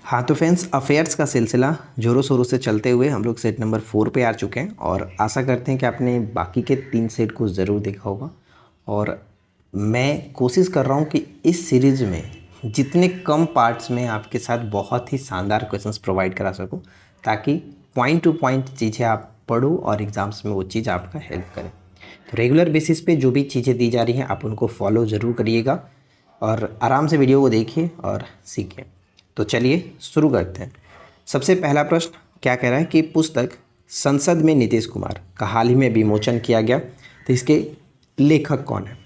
हाँ तो friends, affairs का सिलसिला ज़ोरों शोरों से चलते हुए हम लोग सेट नंबर 4 पे आ चुके हैं और आशा करते हैं कि आपने बाकी के 3 सेट को ज़रूर देखा होगा। और मैं कोशिश कर रहा हूँ कि इस सीरीज़ में जितने कम पार्ट्स में आपके साथ बहुत ही शानदार क्वेश्चंस प्रोवाइड करा सकूँ, ताकि पॉइंट टू पॉइंट चीज़ें आप पढ़ो और एग्ज़ाम्स में वो चीज़ आपका हेल्प करे। तो रेगुलर बेसिस पे जो भी चीज़ें दी जा रही हैं आप उनको फॉलो ज़रूर करिएगा और आराम से वीडियो को देखिए और सीखिए। तो चलिए शुरू करते हैं। सबसे पहला प्रश्न क्या कह रहा है कि पुस्तक संसद में नीतीश कुमार का हाल ही में विमोचन किया गया, तो इसके लेखक कौन है?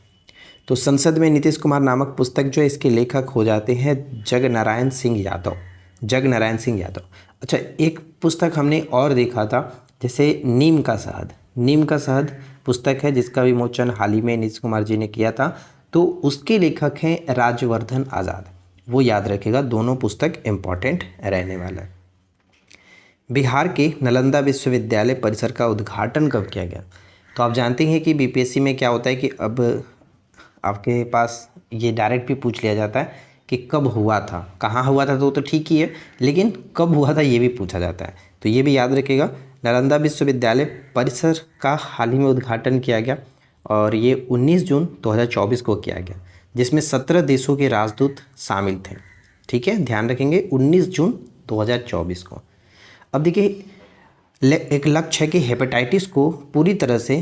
तो संसद में नीतीश कुमार नामक पुस्तक जो है, इसके लेखक हो जाते हैं जगनारायण सिंह यादव। जगनारायण सिंह यादव। अच्छा, एक पुस्तक हमने और देखा था, जैसे नीम का शहद। नीम का शहद पुस्तक है जिसका विमोचन हाल ही में नीतीश कुमार जी ने किया था, तो उसके लेखक हैं राजवर्धन आज़ाद। वो याद रखेगा, दोनों पुस्तक इम्पॉर्टेंट रहने वाला है। बिहार के नालंदा विश्वविद्यालय परिसर का उद्घाटन कब किया गया? तो आप जानते हैं कि बीपीएससी में क्या होता है कि अब आपके पास ये डायरेक्ट भी पूछ लिया जाता है कि कब हुआ था। कहाँ हुआ था तो ठीक ही है, लेकिन कब हुआ था ये भी पूछा जाता है, तो ये भी याद रखिएगा। नालंदा विश्वविद्यालय परिसर का हाल ही में उद्घाटन किया गया और ये 19 जून 2024 को किया गया, जिसमें 17 देशों के राजदूत शामिल थे। ठीक है, ध्यान रखेंगे 19 जून 2024 को। अब देखिए, एक लक्ष्य है कि हेपेटाइटिस को पूरी तरह से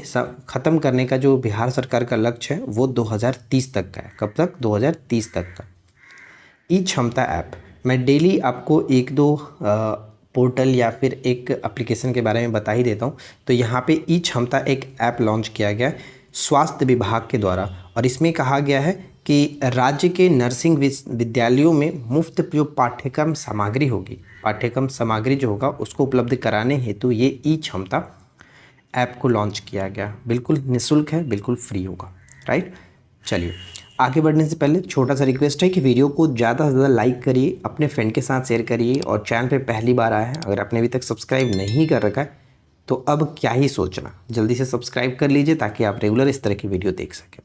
ख़त्म करने का जो बिहार सरकार का लक्ष्य है वो 2030 तक का है। कब तक? 2030 तक का। ई क्षमता ऐप, मैं डेली आपको एक दो पोर्टल या फिर एक एप्लीकेशन के बारे में बता ही देता हूँ। तो यहाँ पे ई क्षमता एक ऐप लॉन्च किया गया है स्वास्थ्य विभाग के द्वारा, और इसमें कहा गया है कि राज्य के नर्सिंग विद्यालयों में मुफ्त जो पाठ्यक्रम सामग्री होगी, पाठ्यक्रम सामग्री जो होगा उसको उपलब्ध कराने हेतु ये ई क्षमता ऐप को लॉन्च किया गया। बिल्कुल निःशुल्क है, बिल्कुल फ्री होगा। राइट, चलिए आगे बढ़ने से पहले छोटा सा रिक्वेस्ट है कि वीडियो को ज़्यादा से ज़्यादा लाइक करिए, अपने फ्रेंड के साथ शेयर करिए, और चैनल पे पहली बार आया है, अगर आपने अभी तक सब्सक्राइब नहीं कर रखा है तो अब क्या ही सोचना, जल्दी से सब्सक्राइब कर लीजिए ताकि आप रेगुलर इस तरह की वीडियो देख सकें।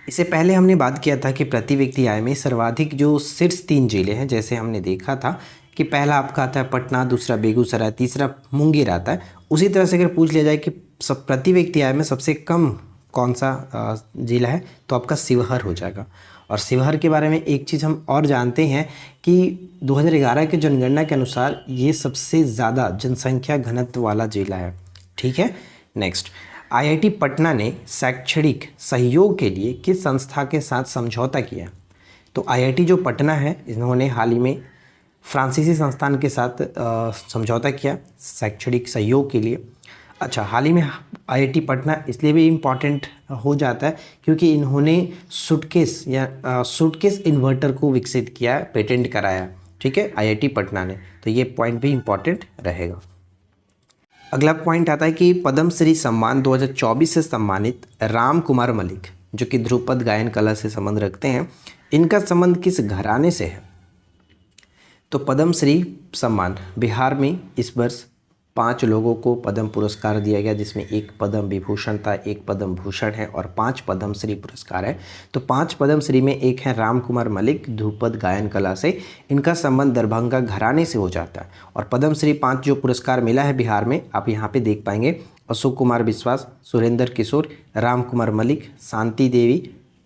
इससे पहले हमने बात किया था कि प्रति व्यक्ति आय में सर्वाधिक जो शीर्ष 3 जिले हैं, जैसे हमने देखा था कि पहला आपका आता है पटना, दूसरा बेगूसराय, तीसरा मुंगेर आता है। उसी तरह से अगर पूछ लिया जाए कि सब प्रति व्यक्ति आय में सबसे कम कौन सा जिला है, तो आपका शिवहर हो जाएगा। और शिवहर के बारे में एक चीज़ हम और जानते हैं कि 2011 के जनगणना के अनुसार ये सबसे ज़्यादा जनसंख्या घनत्व वाला जिला है। ठीक है, नेक्स्ट, आईआईटी पटना ने शैक्षणिक सहयोग के लिए किस संस्था के साथ समझौता किया? तो आईआईटी जो पटना है, इन्होंने हाल ही में फ्रांसीसी संस्थान के साथ समझौता किया शैक्षणिक सहयोग के लिए। अच्छा, हाल ही में आईआईटी पटना इसलिए भी इम्पॉर्टेंट हो जाता है क्योंकि इन्होंने सूटकेस इन्वर्टर को विकसित किया, पेटेंट कराया। ठीक है, आईआईटी पटना ने, तो ये पॉइंट भी इम्पॉर्टेंट रहेगा। अगला पॉइंट आता है कि पद्मश्री सम्मान 2024 से सम्मानित राम कुमार मलिक, जो कि ध्रुपद गायन कला से संबंध रखते हैं, इनका संबंध किस घराने से है? तो पद्मश्री सम्मान बिहार में इस वर्ष 5 लोगों को पद्म पुरस्कार दिया गया, जिसमें एक पद्म विभूषण था, एक पद्म भूषण है और 5 पद्मश्री पुरस्कार है। तो 5 पद्मश्री में एक है राम कुमार मलिक, ध्रुपद गायन कला से, इनका संबंध दरभंगा घराने से हो जाता है। और पद्मश्री 5 जो पुरस्कार मिला है बिहार में, आप यहाँ पे देख पाएंगे, अशोक कुमार विश्वास, सुरेंद्र किशोर, राम कुमार मलिक, शांति देवी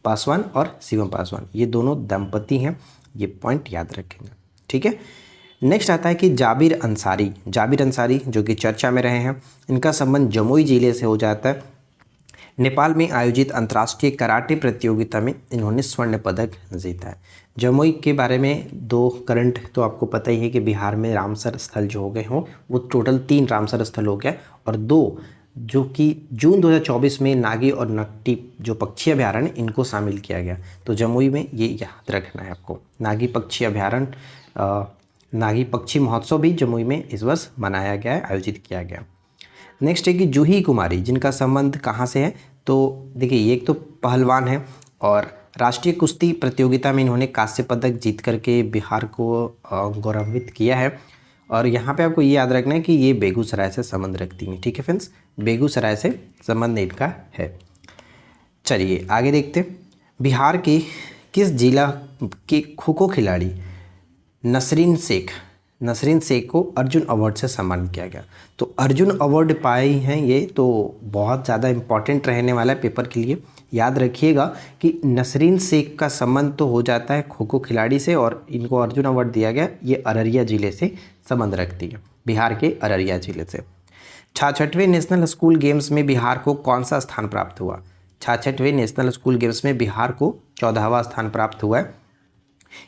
पासवान और शिवम पासवान, ये दोनों दंपति हैं। ये पॉइंट याद रखेंगे। ठीक है, नेक्स्ट आता है कि जाबिर अंसारी जो कि चर्चा में रहे हैं, इनका संबंध जमुई जिले से हो जाता है। नेपाल में आयोजित अंतर्राष्ट्रीय कराटे प्रतियोगिता में इन्होंने स्वर्ण पदक जीता है। जमुई के बारे में 2 करंट तो आपको पता ही है कि बिहार में रामसर स्थल जो हो गए हों, वो टोटल 3 रामसर स्थल हो गया, और 2 जो कि जून 2024 में नागी और नकटी जो पक्षी अभ्यारण्य, इनको शामिल किया गया। तो जमुई में ये याद रखना है आपको। नागी पक्षी अभ्यारण्य, नागी पक्षी महोत्सव भी जमुई में इस वर्ष मनाया गया है, आयोजित किया गया। नेक्स्ट है कि जूही कुमारी, जिनका संबंध कहाँ से है? तो देखिए, ये एक तो पहलवान है और राष्ट्रीय कुश्ती प्रतियोगिता में इन्होंने कांस्य पदक जीत करके बिहार को गौरवान्वित किया है। और यहाँ पे आपको ये याद रखना है कि ये बेगूसराय से संबंध रखती हैं। ठीक है फ्रेंड्स, बेगूसराय से संबंध इनका है। चलिए आगे देखते हैं। बिहार के किस जिला के खो खो खिलाड़ी नसरीन शेख को अर्जुन अवार्ड से सम्मानित किया गया। तो अर्जुन अवार्ड पाए हैं ये, तो बहुत ज़्यादा इम्पॉर्टेंट रहने वाला है पेपर के लिए। याद रखिएगा कि नसरीन शेख का संबंध तो हो जाता है खो खो खिलाड़ी से, और इनको अर्जुन अवार्ड दिया गया, ये अररिया ज़िले से संबंध रखती है, बिहार के अररिया ज़िले से। 66वें नेशनल स्कूल गेम्स में बिहार को कौन सा स्थान प्राप्त हुआ? 66वें नेशनल स्कूल गेम्स में बिहार को 14वां स्थान प्राप्त हुआ है।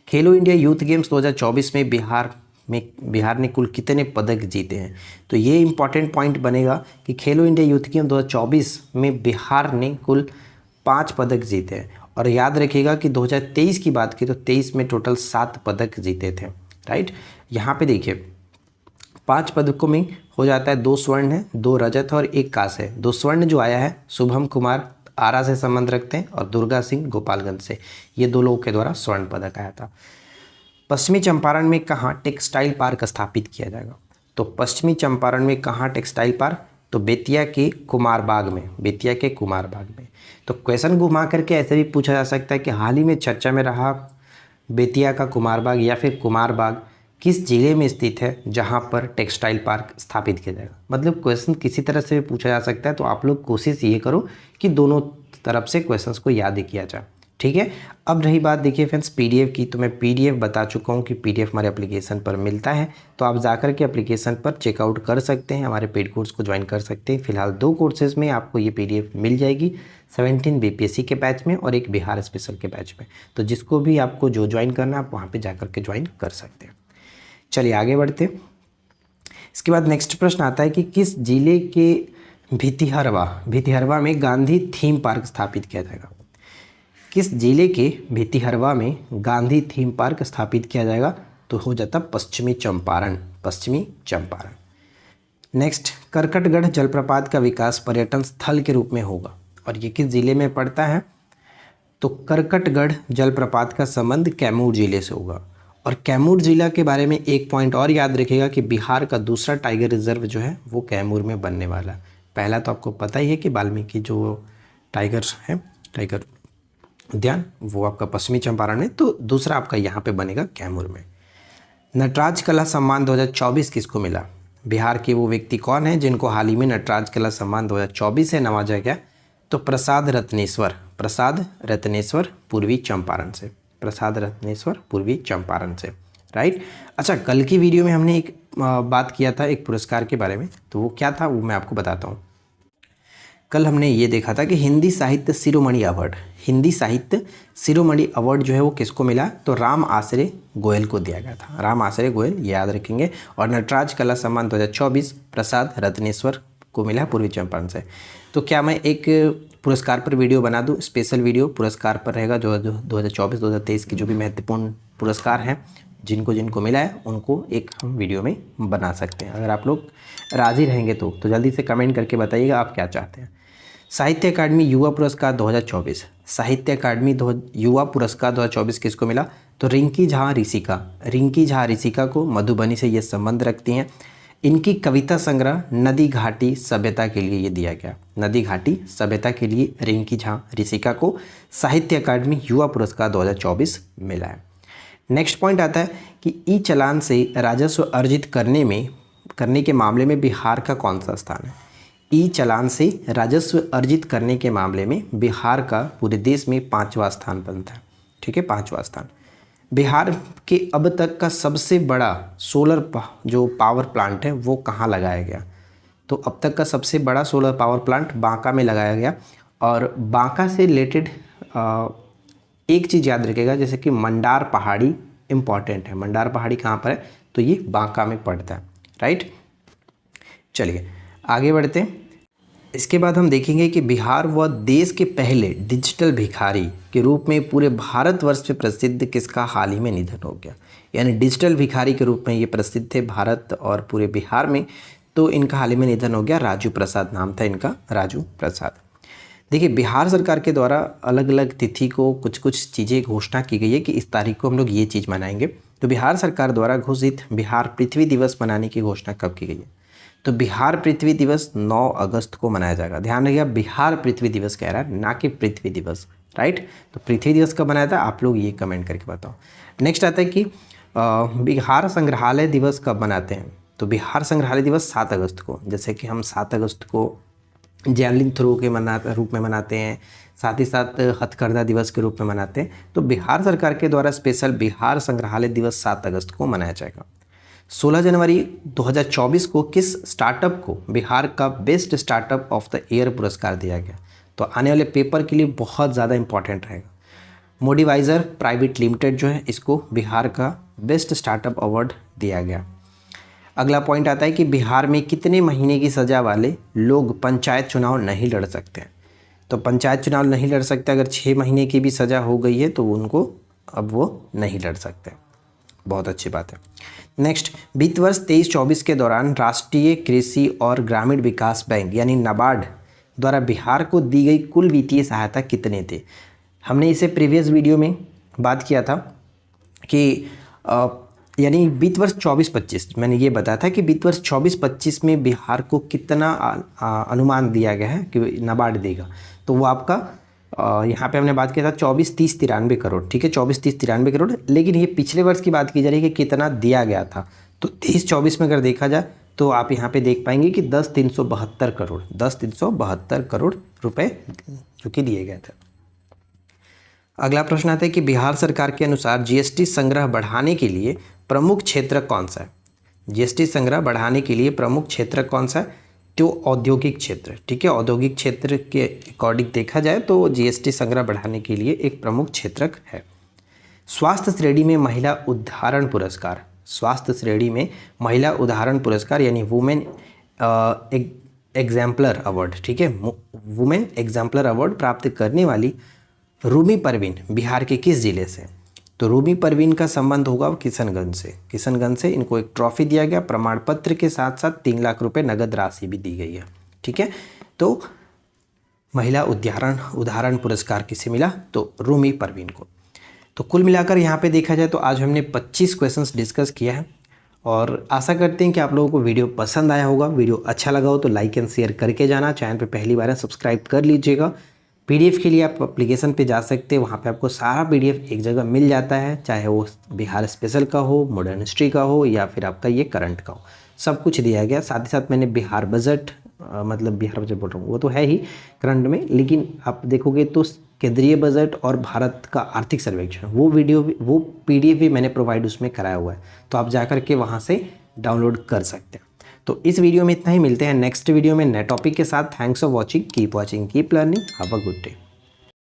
खेलो इंडिया यूथ गेम्स 2024 में बिहार ने कुल कितने पदक जीते हैं? तो ये इंपॉर्टेंट पॉइंट बनेगा कि खेलो इंडिया यूथ गेम 2024 में बिहार ने कुल 5 पदक जीते हैं। और याद रखिएगा कि 2023 की बात की तो 23 में टोटल 7 पदक जीते थे, राइट। यहाँ पे देखिए 5 पदकों में हो जाता है 2 स्वर्ण है, 2 रजत और 1 कांस्य है। 2 स्वर्ण जो आया है शुभम कुमार आरा से संबंध रखते हैं और दुर्गा सिंह गोपालगंज से, ये 2 लोगों के द्वारा स्वर्ण पदक आया था। पश्चिमी चंपारण में कहाँ टेक्सटाइल पार्क स्थापित किया जाएगा? तो पश्चिमी चंपारण में कहाँ टेक्सटाइल पार्क? तो बेतिया के कुमार बाग में, बेतिया के कुमार बाग में। तो क्वेश्चन घुमा करके ऐसे भी पूछा जा सकता है कि हाल ही में चर्चा में रहा बेतिया का कुमार बाग या फिर कुमार बाग किस जिले में स्थित है जहां पर टेक्सटाइल पार्क स्थापित किया जाएगा? मतलब क्वेश्चन किसी तरह से भी पूछा जा सकता है, तो आप लोग कोशिश ये करो कि दोनों तरफ से क्वेश्चंस को याद किया जाए, ठीक है। अब रही बात देखिए फ्रेंड्स पीडीएफ की, तो मैं पीडीएफ बता चुका हूँ कि पीडीएफ हमारे एप्लीकेशन पर मिलता है, तो आप जाकर के एप्लीकेशन पर चेकआउट कर सकते हैं, हमारे पेड कोर्स को ज्वाइन कर सकते हैं। फिलहाल 2 कोर्सेज में आपको ये पीडीएफ मिल जाएगी, 17 बीपीएससी के बैच में और एक बिहार स्पेशल के बैच में। तो जिसको भी आपको जो ज्वाइन करना है आप वहाँ पर जाकर के ज्वाइन कर सकते हैं। चलिए आगे बढ़ते। इसके बाद नेक्स्ट प्रश्न आता है कि किस जिले के भितिहरवा में गांधी थीम पार्क स्थापित किया जाएगा? किस जिले के भितिहरवा में गांधी थीम पार्क स्थापित किया जाएगा? तो हो जाता पश्चिमी चंपारण, पश्चिमी चंपारण। नेक्स्ट, करकटगढ़ जलप्रपात का विकास पर्यटन स्थल के रूप में होगा, और ये किस जिले में पड़ता है? तो करकटगढ़ जलप्रपात का संबंध कैमूर जिले से होगा। और कैमूर जिला के बारे में एक पॉइंट और याद रखिएगा कि बिहार का दूसरा टाइगर रिजर्व जो है वो कैमूर में बनने वाला है। पहला तो आपको पता ही है कि वाल्मीकि जो टाइगर है, टाइगर उद्यान, वो आपका पश्चिमी चंपारण है, तो दूसरा आपका यहाँ पे बनेगा कैमूर में। नटराज कला सम्मान 2024 किसको मिला? बिहार के वो व्यक्ति कौन है जिनको हाल ही में नटराज कला सम्मान 2024 से नवाजा गया? तो प्रसाद रत्नेश्वर पूर्वी चंपारण से, प्रसाद रत्नेश्वर पूर्वी चंपारण से, राइट। अच्छा, कल की वीडियो में हमने एक बात किया था एक पुरस्कार के बारे में, तो वो क्या था वो मैं आपको बताता हूँ। कल हमने ये देखा था कि हिंदी साहित्य शिरोमणि अवार्ड जो है वो किसको मिला? तो राम आश्रय गोयल को दिया गया था, राम आश्रय गोयल, ये याद रखेंगे। और नटराज कला सम्मान 2024 प्रसाद रत्नेश्वर को मिला पूर्वी चंपारण से। तो क्या मैं एक पुरस्कार पर वीडियो बना दूं, स्पेशल वीडियो पुरस्कार पर रहेगा, जो 2024-2023 की जो भी महत्वपूर्ण पुरस्कार हैं जिनको मिला है उनको एक हम वीडियो में बना सकते हैं। अगर आप लोग राज़ी रहेंगे तो जल्दी से कमेंट करके बताइएगा आप क्या चाहते हैं। साहित्य अकादमी युवा पुरस्कार 2024, साहित्य अकादमी युवा पुरस्कार 2024 किसको मिला? तो रिंकी झा ऋषिका को मधुबनी से ये संबंध रखती हैं। इनकी कविता संग्रह नदी घाटी सभ्यता के लिए ये दिया गया, नदी घाटी सभ्यता के लिए रिंकी झा ऋषिका को साहित्य अकादमी युवा पुरस्कार 2024 मिला है। नेक्स्ट पॉइंट आता है कि ई चालान से राजस्व अर्जित करने के मामले में बिहार का कौन सा स्थान है? ई चालान से राजस्व अर्जित करने के मामले में बिहार का पूरे देश में 5वां स्थान बनता है, ठीक है, 5वां स्थान। बिहार के अब तक का सबसे बड़ा सोलर जो पावर प्लांट है वो कहाँ लगाया गया? तो अब तक का सबसे बड़ा सोलर पावर प्लांट बांका में लगाया गया। और बांका से रिलेटेड एक चीज़ याद रखिएगा, जैसे कि मंडार पहाड़ी इम्पॉर्टेंट है। मंडार पहाड़ी कहाँ पर है? तो ये बांका में पड़ता है, राइट। चलिए आगे बढ़ते हैं। इसके बाद हम देखेंगे कि बिहार व देश के पहले डिजिटल भिखारी के रूप में पूरे भारतवर्ष में प्रसिद्ध किसका हाल ही में निधन हो गया? यानी डिजिटल भिखारी के रूप में ये प्रसिद्ध थे भारत और पूरे बिहार में, तो इनका हाल ही में निधन हो गया। राजू प्रसाद नाम था इनका, राजू प्रसाद। देखिए बिहार सरकार के द्वारा अलग अलग तिथि को कुछ चीज़ें घोषणा की गई है कि इस तारीख को हम लोग ये चीज़ मनाएंगे। तो बिहार सरकार द्वारा घोषित बिहार पृथ्वी दिवस मनाने की घोषणा कब की गई है? तो बिहार पृथ्वी दिवस 9 अगस्त को मनाया जाएगा। ध्यान रखिएगा, बिहार पृथ्वी दिवस कह रहा है, ना कि पृथ्वी दिवस, राइट। तो पृथ्वी दिवस कब मनाया था आप लोग ये कमेंट करके बताओ। नेक्स्ट आता है कि बिहार संग्रहालय दिवस कब मनाते हैं? तो बिहार संग्रहालय दिवस 7 अगस्त को, जैसे कि हम 7 अगस्त को जैवलिन थ्रो के रूप में मनाते हैं, साथ ही साथ हथकरघा दिवस के रूप में मनाते हैं। तो बिहार सरकार के द्वारा स्पेशल बिहार संग्रहालय दिवस 7 अगस्त को मनाया जाएगा। 16 जनवरी 2024 को किस स्टार्टअप को बिहार का best startup of the year पुरस्कार दिया गया? तो आने वाले पेपर के लिए बहुत ज़्यादा इंपॉर्टेंट रहेगा। मोडिवाइजर प्राइवेट लिमिटेड जो है, इसको बिहार का बेस्ट स्टार्टअप अवार्ड दिया गया। अगला पॉइंट आता है कि बिहार में कितने महीने की सज़ा वाले लोग पंचायत चुनाव नहीं लड़ सकते हैं? तो पंचायत चुनाव नहीं लड़ सकते अगर 6 महीने की भी सज़ा हो गई है तो उनको अब वो नहीं लड़ सकते। बहुत अच्छी बात है। नेक्स्ट, वित्त वर्ष 23-24 के दौरान राष्ट्रीय कृषि और ग्रामीण विकास बैंक यानी नाबार्ड द्वारा बिहार को दी गई कुल वित्तीय सहायता कितने थे? हमने इसे प्रीवियस वीडियो में बात किया था कि यानी वित्त वर्ष 24-25 मैंने ये बताया था कि वित्त वर्ष 24-25 में बिहार को कितना अनुमान दिया गया है कि नाबार्ड देगा। तो वो आपका यहाँ पे हमने बात किया था 24-30-93 करोड़, ठीक है, 24-30-93 करोड़। लेकिन ये पिछले वर्ष की बात की जा रही है कि कितना दिया गया था। तो 23-24 में अगर देखा जाए तो आप यहाँ पे देख पाएंगे कि 10,372 करोड़ 10,372 करोड़ रुपए जो कि दिए गए थे। अगला प्रश्न आता है कि बिहार सरकार के अनुसार जीएसटी संग्रह बढ़ाने के लिए प्रमुख क्षेत्र कौन सा है? जीएसटी संग्रह बढ़ाने के लिए प्रमुख क्षेत्र कौन सा है? तो औद्योगिक क्षेत्र, ठीक है। औद्योगिक क्षेत्र के अकॉर्डिंग देखा जाए तो जीएसटी संग्रह बढ़ाने के लिए एक प्रमुख क्षेत्र है। स्वास्थ्य श्रेणी में महिला उदाहरण पुरस्कार, स्वास्थ्य श्रेणी में महिला उदाहरण पुरस्कार यानी वुमेन एग्जाम्पलर अवार्ड, ठीक है, वुमेन एग्जाम्पलर अवार्ड प्राप्त करने वाली रूमी परवीन बिहार के किस जिले से? तो रूमी परवीन का संबंध होगा किशनगंज से। किशनगंज से इनको एक ट्रॉफी दिया गया, प्रमाण पत्र के साथ साथ 3 लाख रुपए नगद राशि भी दी गई है, ठीक है। तो महिला उदाहरण पुरस्कार किसे मिला? तो रूमी परवीन को। तो कुल मिलाकर यहाँ पे देखा जाए तो आज हमने 25 क्वेश्चंस डिस्कस किया है और आशा करते हैं कि आप लोगों को वीडियो पसंद आया होगा। वीडियो अच्छा लगा हो तो लाइक एंड शेयर करके जाना, चैनल पे पहली बार है सब्सक्राइब कर लीजिएगा। पीडीएफ के लिए आप एप्लीकेशन पे जा सकते हैं, वहाँ पे आपको सारा पीडीएफ एक जगह मिल जाता है, चाहे वो बिहार स्पेशल का हो, मॉडर्न हिस्ट्री का हो या फिर आपका ये करंट का हो, सब कुछ दिया गया। साथ ही साथ मैंने बिहार बजट मतलब बिहार बजट बोल रहा हूँ, वो तो है ही करंट में, लेकिन आप देखोगे तो केंद्रीय बजट और भारत का आर्थिक सर्वेक्षण वो पीडीएफ भी मैंने प्रोवाइड उसमें कराया हुआ है, तो आप जा के वहाँ से डाउनलोड कर सकते हैं। तो इस वीडियो में इतना ही, मिलते हैं नेक्स्ट वीडियो में नए टॉपिक के साथ। Thanks for watching, keep watching, keep learning, have a good day.